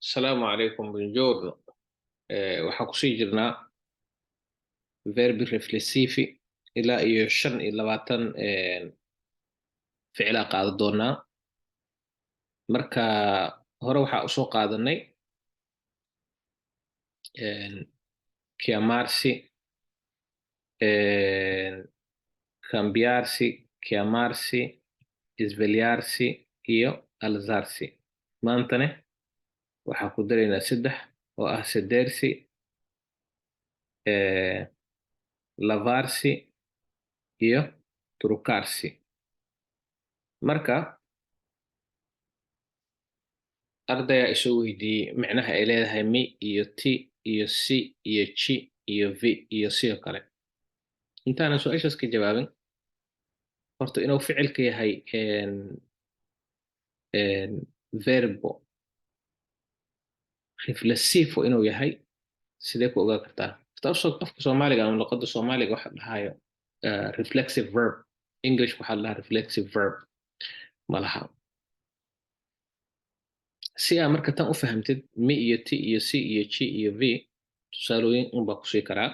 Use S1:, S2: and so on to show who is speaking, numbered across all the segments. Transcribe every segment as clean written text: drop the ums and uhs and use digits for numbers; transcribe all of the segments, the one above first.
S1: Asalaamu calaykum buongiorno. Waxaan kusii jirnaa verbi riflessivi ilaa iyo 25 ficilaa qaadan doonaa. Marka hore waxaa usoo qaadanay chiamarsi, cambiarsi, chiamarsi, svegliarsi iyo alzarsi. Maantane waxaan ku daraynaa 3 oo ah sedersi, lavarsi iyo trucarsi. Marka ardaya isoo weydiiyey micnaha ay leedahay mi iyo ti iyo si iyo ji iyo vi iyo sidoo kale. Intaanan su-aashaas ka jawaabin, horta inuu ficilka yahay verbo reflexivo inuu yahay sidee ku ogaa kartaa? Afka Soomaaliga ama luqadda Soomaaliga waxa dhahayo reflexive verb. English waxaa la dhahaa reflexive verb ma laha. Si aa marka tan u fahamtid mi iyo ti iyo si iyo ji iyo vi tusaalooyin unbaa kusii karaa.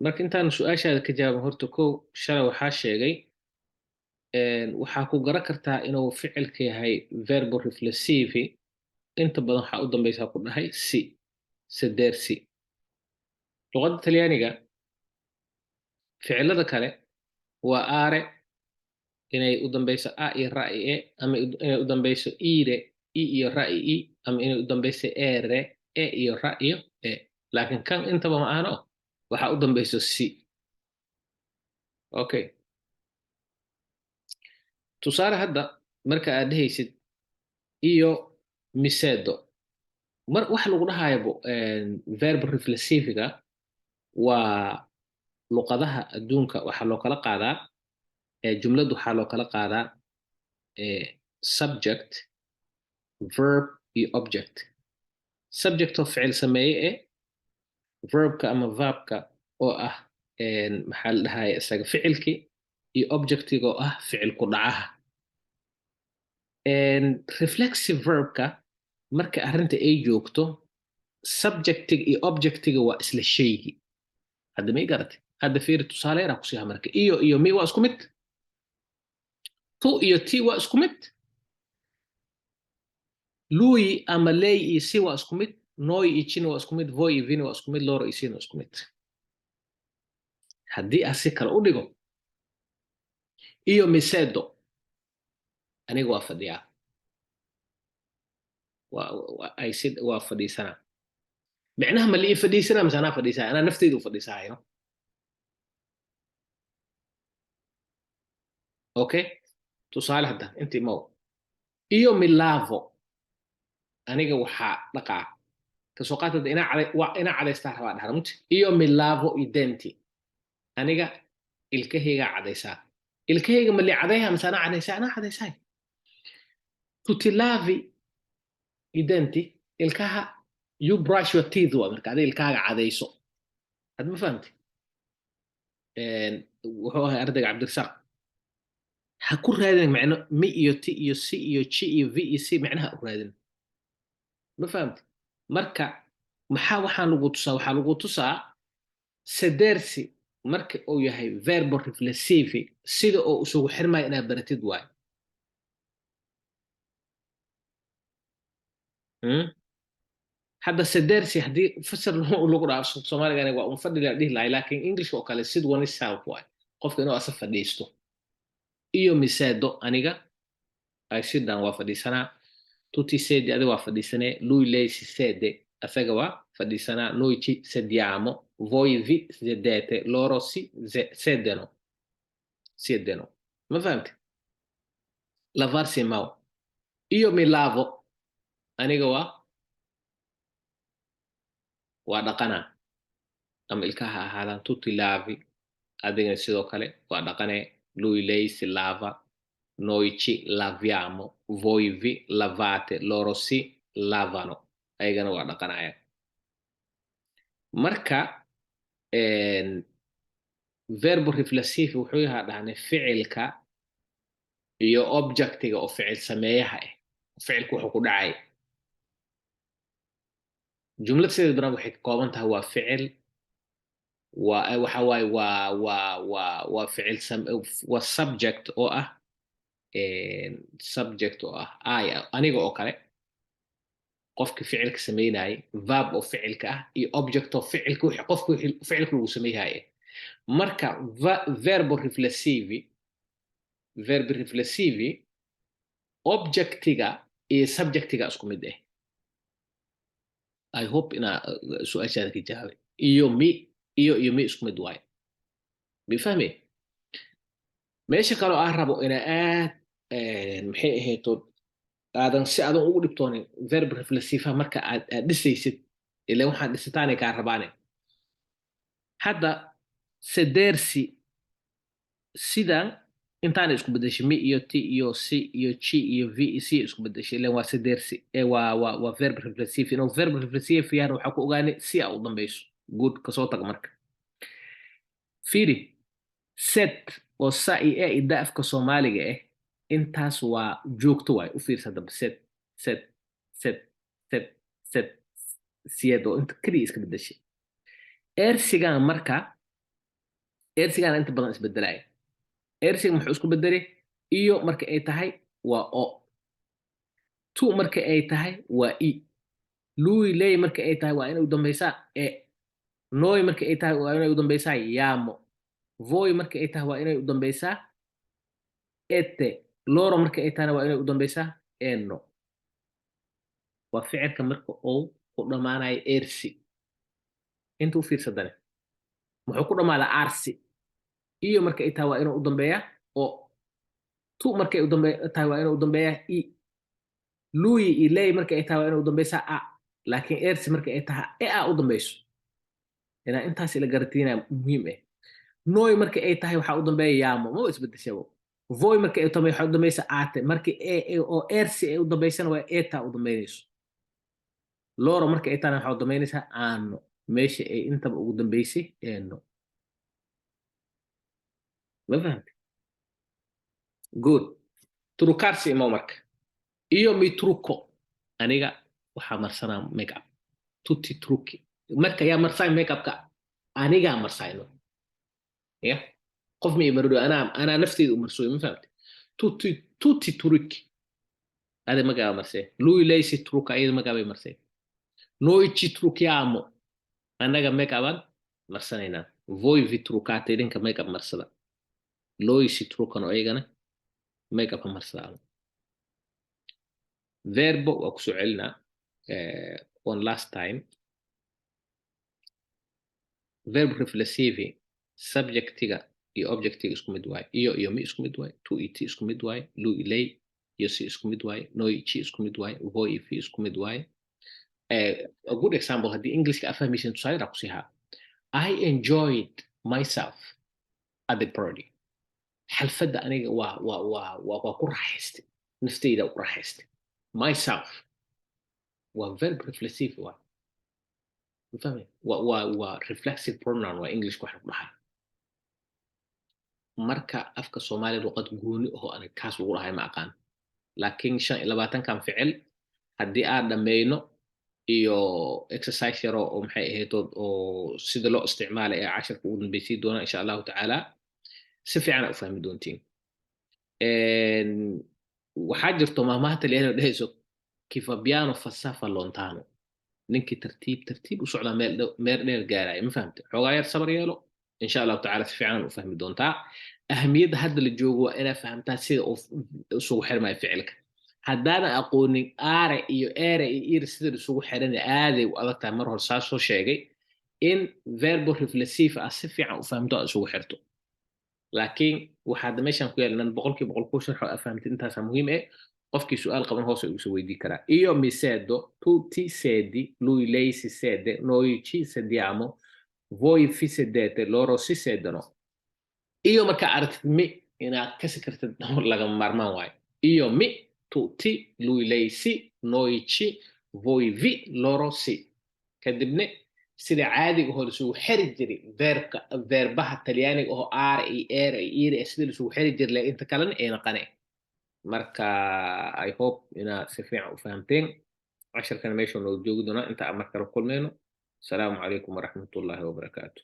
S1: Marka intaan su-aashaada ka jawaabin, horta kow shalay waxaa sheegay waxaa ku garan kartaa inuu ficilka yahay verbo reflessivi. Inta badan waxaa u dambaysaa ku dhahay si, sedersi. luqadda talyaaniga ficilada kale waa are inay u dambayso a iyo ra iyo e, ama inay u dambayso ire i iyo ra iyo i, ama inay u dambayso ere e iyo ra iyo e. laakiin kan intaba ma ahano, waxaa u dambayso si. Okay, tusaale hadda marka aad dhehaysid iyo misedo, waxa lagu dhahayabo verb reflessiviga waa luqadaha adduunka waxaa loo kala qaadaa jumlad waxaa loo kala qaadaa subject, verb iyo object. Subject oo ficil sameeye verbka ama verbka oo ah maxaa la dhahaya isaga ficilki, iyo objectiga oo ah ficil ku dhacaha. Reflexive verbka marka arrinta ay joogto subjectiga iyo objectiga waa isla shaygi. hadda may garatay? hadda fiiri tusaale yar ku siiha marka iyo mi waa isku mid, tu iyo ti waa isku mid, lui ama ley iyo si waa isku mid, noi iyo jina waa isku mid, voi iyo vini waa isku mid, loro iyo sina waa isku mid. haddii aan si kale u dhigo iyo misedo, aniga waa fadhiyaa, waa fadhiisanaa. micnaha ma lii fadhiisanaa mise anaa fadhiisaa? anaa nafteyda u fadhiisaayo. Okay, tusaale hadda intii mow iyo milavo, aniga waxaa dhaqaa kasoo qaatad inaa cadaystaa rabaa dharamti. iyo milavo identi, aniga ilkahayga cadaysaa. ilkahayga ma lii cadayha mise anaa cadaysaa? anaa cadaysaay. tutilavi identi, ilkaha you brush your teeth waa marka adiga ilkahaaga cadayso. had ma fahamti? wuxuu ahay ardayga cabdirasaaq. ha ku raadin macno mi iyo ti iyo si iyo ji iyo vi iyo si macnaha u raadin. ma fahamti? marka maxaa waxaan lagu tusaa? waxaa lagu tusaa sedersi marka uu yahay verbo reflessivi sida oo isugu xirmaya inaad baratid waayo. hadda sedersi haddii fasir lagu dhaafso Soomaaliga waa un fadhi la dhihi lahay, laakiin English oo kale sid one self waayo, qofka inuu asa fadhiisto. iyo misedo, aniga I sit down waa fadhiisanaa. tutti sedi, adiga waa fadhiisanee. lui lei si sede, asaga waa fadhiisanaa. noi ci sediamo, voi vi sedete, loro si sedono. ma fahamti? lavarsi mau, iyo mi lavo, aniga waa dhaqanaa, ama ilkaha ahaadaan. tutti lavi, adigana sidoo kale waa dhaqanee. lui lei si lava, noi ci laviamo, voi vi lavate, loro si lavano, ayagana waa dhaqanaya. marka verbo reflessive wuxuu yahaa dhahne ficilka iyo objectiga oo ficil sameeyaha ficilku wuxuu ku dhacay. جملة سيد برام waxay ka kooban tahay waa ficil waxa waaye waa ficil waa subject oo ah subject oo ah aniga oo kale qofka ficilka sameynayay verb oo ficilka ah iyo object oo ficilka qofka ficilka lagu sameeyay marka verbo riflessivi objectiga iyo subjectiga isku mid ah I hope ina su'aashaada ka jawaabay iyo mi isku mid waaye bifahmi meesha kaloo aan rabo ina aad maxay ahayto aadan si aadan ugu dhibtoonin verb reflexive marka aad dhisaysid ilaa waxaad dhisitaanay kaa rabaane hadda sedersi sidan intaana isku bedeshay mi iyo t iyo c iyo g iyo v iyo c isku bedeshay ilan waa sedersi waa verb reflexive inuu verb reflexive yahan waxaa ku ogaanay si a u dambayso good kasoo tag marka fiiri set oo sa iyo e ida afka soomaaliga ah intaas waa joogto waay u fiirsa damba set siyad oo inta keliya iska bedeshay ersigan marka ersigan inta badan isbedelaya ersiga muxuu isku bedelay iyo marka ay tahay waa o tu marka ay tahay waa i lui ley marka ay tahay waa inay u dambaysaa e noy marka ay tahay waa inay u dambaysaa yamo voy marka ay tahay waa inay u dambaysaa ete loro marka ay tahayna waa inay u dambaysaa eno waa ficilka marka uu ku dhammaanayo ersi inta u fiirsadane muxuu ku dhammaadaa arsi iyo marka ay tahay waa inuu u dambeeyaa o tu markay tahay waa inuu u dambeeyaa i lui iyo ley marka ay tahay waa inuu u dambaysaa a laakiin ersi marka ay tahay e a u dambayso inaa intaas ila garatiinaa muhiim ah noy marka ay tahay waxaa u dambeeya yamo ma isbedeshabo voy marka ay tahay waxaa u dambaysa ate marka oo ersi ay u dambaysana waa eta u dambaynayso loro marka ay tahayna waxaa u dambaynaysaa ano meesha ay intaba ugu dambaysay eno ma fahamtay good trucarsi imo marka iyo mi truco aniga waxaa marsanaa makeup tutti trucki marka yaa marsaay makeupka anigaa marsayno ya qof ma imardo anaa nafteyda u marsooy ma fahamtay tutti trucki ade magaaba marsay lui leysi truca iyada magaabay marsay noi ci trucchiamo annaga makeupaan marsanaynaa voi vi truccate idinka makeup marsada loi si truccano iyagana makeup marsadaano verbo waa kusoo celinaa one last time verb reflexive subjectiga iyo objectiga isku mid waaye iyo mi isku mid waaye tu iyo ti isku mid waaye lu ilay iyo si isku mid waaye noi chi isku mid waaye voi iyo fi isku mid waaye a good example haddii englishka afahmaysan tusaale ku siihaa I enjoyed myself at the party xalfadda aniga waa ku raaxaystay nafteyda ku raaxaystay myself waa verb reflexive waa fahmay waa reflexive pronoun waa english waxa ku dhahay marka afka Soomaaliya luqad gooni oo aniga kaas ugu dhahay ma aqaan laakiin 25 kan ficil haddii aan dhameyno iyo exercise yaro oo maxay ahayd oo sida loo isticmaalo ee casharka ugu dambeysay doona insha Allah taala si fiican u fahmi doontiin waxaa jirto maamaha taliyana dhehayso kifa piano fasafa lontano ninkii tartiib u socda meel dheer gaaraya ma fahamtay xoogaa yar sabar yeelo insha Allah taala si fiican u fahmi doontaa ahamiyadda hadda la joogo waa inaad fahamtaa sida uu isugu xirmayo ficilka haddaadan aqoonin are iyo ere iyo ir sida isugu xiran aaday u adag tahay mar hore saa soo sheegay in verbo reflexive ah si fiican u fahamto aad isugu xirto laakiin waxaad meeshan ku yeelanaan boqolkiiba boqol ku sharxo aad fahamtid intaasaa muhiim ah qofkii su'aal qaban hoos ugu soo weydii karaa iyo mi sedo tutti sedi lui lei si sede noi ci sediamo voi vi sedete loro si sedono iyo marka aragtid mi inaad kasi kartid lagama maarmaan waayo iyo mi tutti lui lei si noi ci voi vi loro si kadibna sida caadiga oo isugu xiri jiray verbaha talyaaniga oo are iyo ere iyo ire sida isugu xiri jiray inta kalena ay naqanay marka I hope inaad si fiican u fahamteen 10 كان ماشي ونوجودنا أنت أمرك كل منه. السلام عليكم ورحمة الله وبركاته.